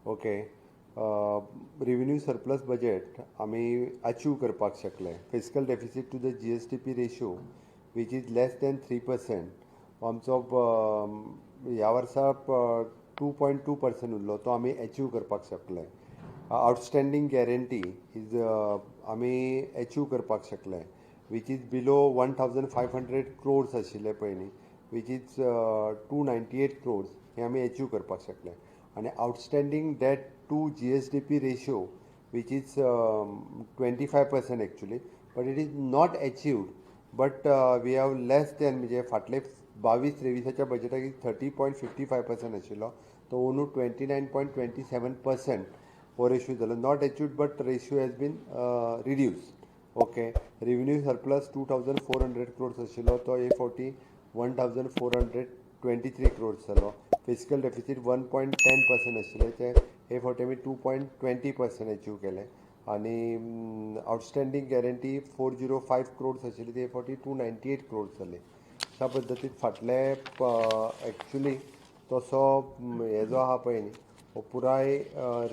Okay. Revenue surplus budget आम्ही achieve करपाक शकले. Fiscal deficit to the GSDP ratio which is less than 3%. आमचो ह्या वर्सा 2.2% उरलो, तो आम्ही अचीव करपाक शकले. आउटस्टँडींग गॅरंटी इज आम्ही अचीव करपाक शकले, वीच इज बिलो 1500 crores आशिल्ले पयलीं, वीच इज 298 crores. हे आम्ही अचीव करपाक शकले. आणि outstanding debt to GSDP ratio which is 25% actually, but it is not achieved. But we have less than, म्हणजे फाटले 22-23च्या बजेटाक 30.55% आशिल्लो, तो अंदू 29.27% हो रेशियो जालो. Not achieved but ratio has been reduced. Okay. Revenue surplus 2400 crores आशिल्लो, तो हे फावटी 1423 crores जालो. फिजिकल डेफिसीट 1.10% आशिल्ले, ते हे फावटी आमी 2.20% अचीव केले. आणि आउटस्टँडींग गॅरंटी 405 crores आशिल्ली, ते हे फावटी 298 crores जाले. अशा पद्दतीन फाटले एक्चुली तसो हे जो आहा पळय न्ही, हो पुराय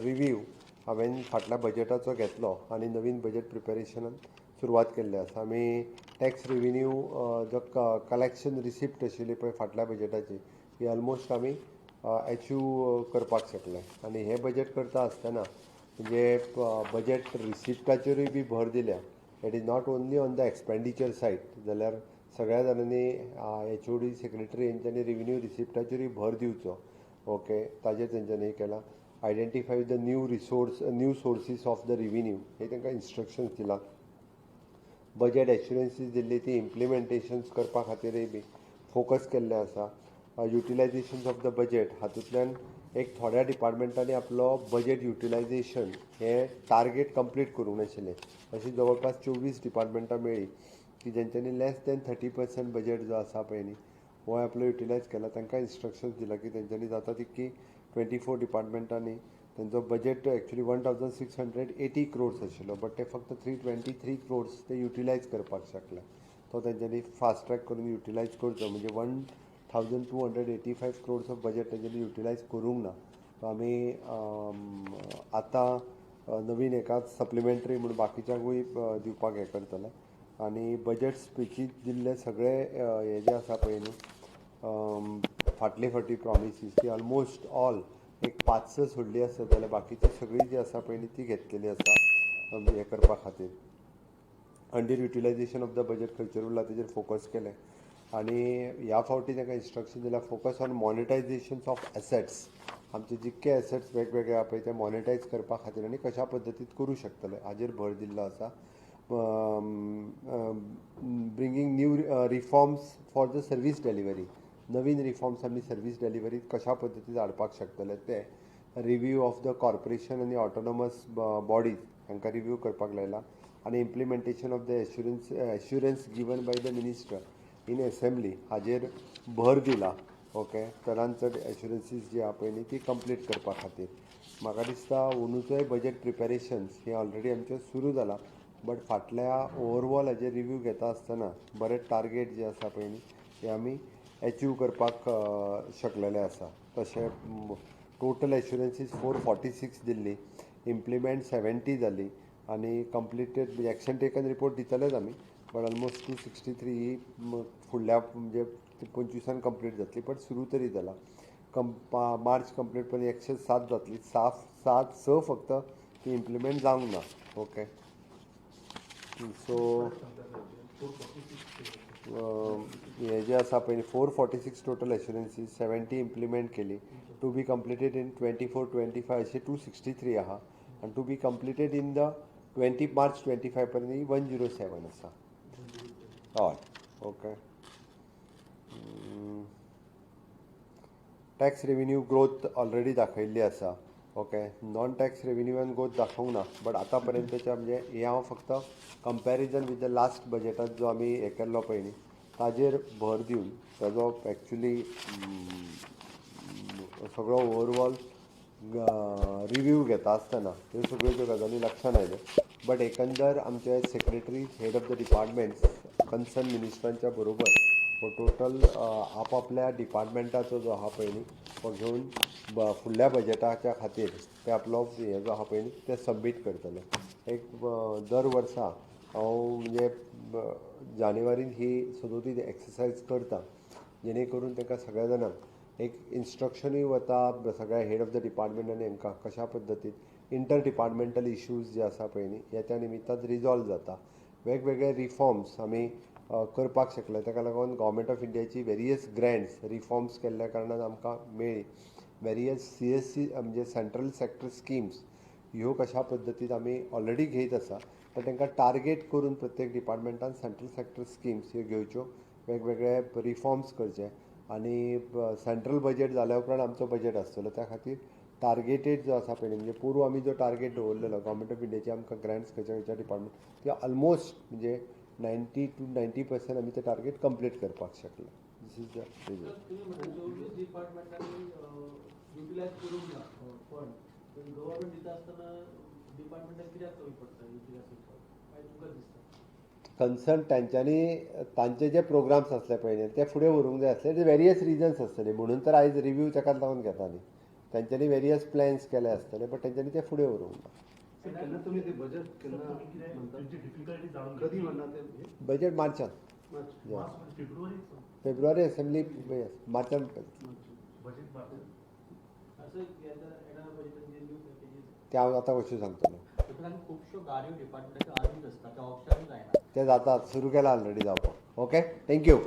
रिव्यू हांवें फाटल्या बजेटाचो घेतलो आनी नवीन बजेट प्रिपेरेशनान सुरवात केल्ली आसा. आमी टॅक्स रेव्हेन्यू जो कलेक्शन रिसिप्ट आशिल्ली पळय फाटल्या बजेटाची, ही ऑलमोस्ट आमी अचीव करपाक शकले. आनी हे बजेट करता आसतना म्हणजे बजेट रिसिप्टाचेरूय बी भर दिल्या. It is not only on the expenditure said, जाल्यार सगळ्या जाणांनी HOD सेक्रेटरी हेंच्यांनी रेव्हेन्यू रिसिप्टाचेरूय भर दिवचो. ओके. ताजेर तेंच्यांनी हे केलां. Identify the new sources of the revenue, हे तांकां इन्स्ट्रक्शन्स दिला. बजेट एश्युरन्सीस दिल्ली, ती इम्प्लिमेंटेशन्स करपा खातीरय बी फोकस केल्ले आसा. युटिलायजेशन ऑफ द बजेट, हातूंतल्यान एक थोड्या डिपार्टमेंटांनी आपलो बजेट युटिलायजेशन हे टार्गेट कंप्लीट करूंक नाशिल्ले. अशी जवळपास 24 डिपार्टमेंटां मेळ्ळी की जेंच्यांनी लेस दॅन 30% बजेट जो आसा पळय न्ही, हो आपलो युटिलायज केला. तांकां इन्स्ट्रक्शन्स दिला की तेंच्यांनी जाता तितकी 24 डिपार्टमेंटांनी तेंचो बजेट एक्चुली 1680 crores आशिल्लो, बट ते फक्त 323 crores ते युटिलायज करपाक शकले. तो तेंच्यांनी फास्ट ट्रॅक करून युटिलायज करचो. म्हणजे 1285 crores ऑफ बजेट तेंच्यांनी युटिलायज करूंक ना. तो आमी आतां नवीन एका सप्लिमेंटरी म्हणून बाकीच्यांकूय दिवपाक हें करतले. आनी बजेट स्पिचीस दिल्ले सगळे हे जे आसा पळय न्ही फाटले फावटी प्रॉमिसीस, ती ऑलमोस्ट ऑल एक 5-6 सोडली आसत जाल्यार बाकीची सगळी जी आसा पळय न्ही ती घेतलेली आसा हे करपा खातीर. अंडर युटिलायजेशन ऑफ द बजेट खंयचेर उरला तेजेर फोकस केले. आनी ह्या फावटी ताका इन्स्ट्रक्शन दिला फोकस ऑन मॉनिटायजेशन्स ऑफ एसेट्स. आमचे जितके एसेट्स वेगवेगळे आहा पळय ते मॉनिटायज करपा खातीर आनी कशा पद्दतीन करूं शकतले हाजेर भर दिल्लो आसा. Bringing new reforms for the service delivery, नवीन रिफॉर्म्स आमी सर्वीस डेलिव्हरीत कशा पद्दतीन हाडपाक शकतले ते. रिव्यू ऑफ द कॉर्पोरेशन आनी ऑटोनॉमस बॉडीज हांकां रिव्यू करपाक लायला. आनी implementation of the assurance given by the minister in assembly हाजेर भर दिला. ओके. चडांत चड एश्युरन्सीस जी आहा पळय न्ही ती कंप्लीट करपा खातीर. म्हाका दिसता अंदूचोय बजेट प्रिपेरेशन्स हे ऑलरेडी आमचें सुरू जाला, बट फाटल्या ओवरऑल हाजेर रिव्यू घेता आसतना बरे टार्गेट जे आसा पळय न्ही ते आमी अचीव करपाक शकलेले आसा. तशें टोटल एश्युरन्सीस 446 दिल्ली, इम्प्लिमेंट 70 जाली आनी कंप्लिटेड एक्शन टेकन रिपोर्ट दितलेच आमी, बट ऑलमोस्ट 263 ही फुडल्या म्हणजे 25 कंप्लीट जातली, बट सुरू तरी जाला. मार्च कंप्लीट पर्यंत 107 जातली. 6 फक्त ती इम्प्लिमेंट जावंक ना. ओके. सो हे जे आसा पळय 446 टोटल एश्युरन्सीस, 70 इम्प्लिमेंट केली. टू बी कंप्लिटेड इन 24-25 अशे 263 आहा. आनी to be completed in the March 25 पर्यंत 107 आसा. हय. Okay. Tax revenue growth already दाखयल्ली आसा. ओके. नॉन टॅक्स रेव्हेन्यूआन ग्रोथ दाखोवंक ना, बट आतां पर्यंतच्या म्हणजे हे हांव फक्त कंपॅरिजन विथ द लास्ट बजेटात जो आमी हे केल्लो पळय न्ही ताजेर भर दिवन ताजो एक्चुली सगळो ओवरऑल रिव्यू घेता आसतना ह्यो सगळ्यो ज्यो गजाली लक्षांत आयल्यो. बट एकंदर आमचे secretary head of the departments concern मिनिस्टरांच्या बरोबर हो टोटल आपापल्या डिपार्टमेंटाचो जो आहा पळय न्ही तो घेवन फुडल्या बजेटाच्या खातीर ते आपलो हे जो आहा पळय न्ही ते सबमीट करतले. एक दर वर्सा हांव म्हणजे जानेवारीन ही सदोतीस एक्सरसायज करता जेणे करून तांकां सगळ्या जाणांक एक इन्स्ट्रक्शनूय वता सगळ्या हेड ऑफ द डिपार्टमेंट आनी हांकां कशा पद्दतीन इंटर डिपार्टमेंटल इश्यूज जे आसा पळय न्ही हे त्या निमित्तान रिजॉल्व जाता. वेगवेगळे रिफॉर्म्स आमी करपाक शकले ताका लागून गव्हर्मेंट ऑफ इंडियाची वेरियस ग्रँट्स रिफॉर्म्स केल्ल्या कारणान आमकां मेळ्ळी. वेरियस CSC म्हणजे सेंट्रल सेक्टर स्किम्स ह्यो कशा पद्दतीन आमी ऑलरेडी घेयत आसा तर तांकां टार्गेट करून प्रत्येक डिपार्टमेंटान सेंट्रल सेक्टर स्किम्स ह्यो घेवच्यो, वेगवेगळे रिफॉर्म्स करचे आनी सेंट्रल बजेट जाल्या उपरांत आमचो बजेट आसतलो त्या खातीर टार्गेटेड जो आसा पळय म्हणजे पूर्व आमी जो टार्गेट दवरलेलो गव्हर्मेंट ऑफ इंडियाची आमकां ग्रँट्स खंयच्या डिपार्टमेंट ते ऑलमोस्ट म्हणजे 90 to 90% आमी ते टार्गेट कंप्लीट करपाक शकले. दिस इज द युटिलायज करून ना फंड पण गव्हर्नमेंट दिता आसतना डिपार्टमेंटाक कित्याक कमी पडटा युटिलायज करपाक काय तुमकां दिसता? कन्सर्न तांच्यांनी तांचे जे प्रोग्राम्स आसले पळय न्ही ते फुडें व्हरूंक जाय आसले ते वेरियस रिजन्स आसतले म्हणून तर आयज रिव्यू ताकाच लागून घेता न्ही. तांच्यांनी वेरियस प्लॅन्स केले आसतले बट तांच्यांनी ते फुडें व्हरूंक ना. केन्ना तुमी ते बजेट केन्ना कधी म्हणना ते बजेट मार्चान फेब्रुवारी असेंब्ली मार्चान ते हांव आतां कशें सांगतलो. खुबश्यो गाडयो डिपार्टमेंटाच्यो आजूच आसता ते ऑप्शनूच जायना. ते जातात सुरू केला ऑलरेडी जावपाक. Okay thank you.